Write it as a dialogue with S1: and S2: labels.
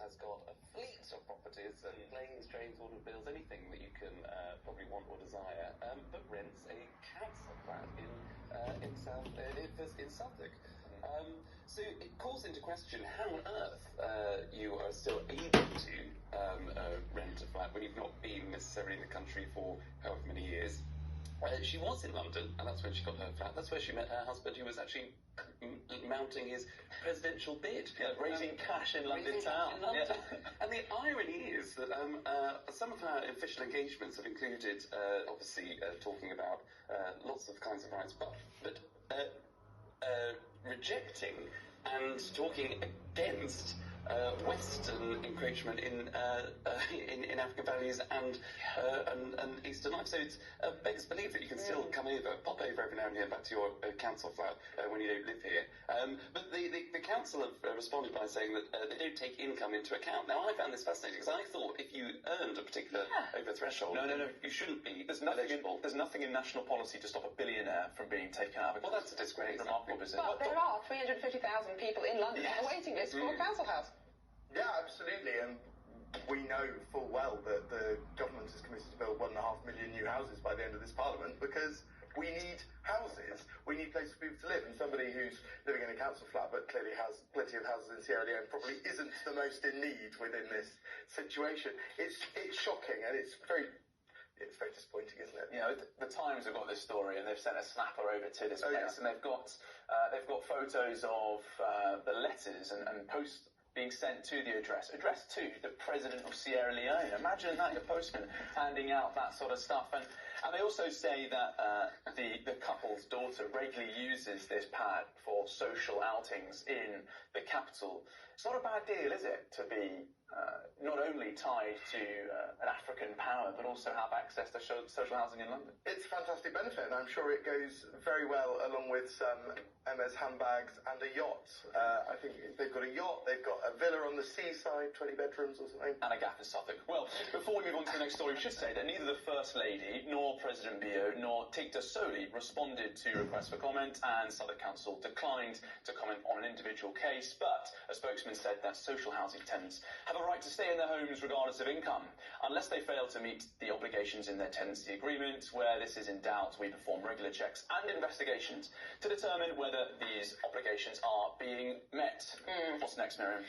S1: has got a fleet of properties and planes, trains, automobiles, anything that you can probably want or desire, but rents a council flat in Southwark. So it calls into question how on earth you are still able to rent a flat when you've not been necessarily in the country for however many years. She was in London, and that's when she got her flat. That's where she met her husband, who was actually mounting his presidential bid.
S2: Yeah, raising cash in London town. Yeah.
S1: And the irony is that some of her official engagements have included, obviously, talking about lots of kinds of rights, but rejecting and talking against Western encroachment in African values and Eastern life. So it's beggars believe that you can still pop over every now and again back to your council flat when you don't live here. But the council have responded by saying that they don't take income into account. Now, I found this fascinating because I thought if you earned a particular over threshold,
S2: No.
S1: you shouldn't be
S2: There's nothing in national policy to stop a billionaire from being taken out of it.
S1: Well, that's a disgrace.
S2: Remarkable business.
S3: But there are 350,000 people in London on a waiting list for a council house.
S4: Yeah, absolutely, and we know full well that the government is committed to build 1.5 million new houses by the end of this parliament because we need houses. We need places for people to live, and somebody who's living in a council flat but clearly has plenty of houses in Sierra Leone probably isn't the most in need within this situation. It's shocking, and it's very disappointing, isn't it?
S2: You know, the Times have got this story, and they've sent a snapper over to this place, and they've got photos of the letters and posts being sent to the address to the President of Sierra Leone. Imagine that, your postman handing out that sort of stuff. And they also say that the couple's daughter regularly uses this pad for social outings in the capital. It's not a bad deal, is it, to be not only tied to an African power, but also have access to social housing in London?
S4: It's a fantastic benefit, and I'm sure it goes very well along with some MS handbags and a yacht. I think they've got a yacht, they've got a villa on the seaside, 20 bedrooms or something.
S2: And a gaff in Southwark. Well, before we move on to the next story, we should say that neither the First Lady, nor President Bio, nor Tigda Soli responded to requests for comment, and Southwark Council declined to comment on an individual case, but a spokesman said that social housing tenants have a right to stay in their homes regardless of income, unless they fail to meet the obligations in their tenancy agreement. Where this is in doubt, we perform regular checks and investigations to determine whether these obligations are being met. What's next, Miriam?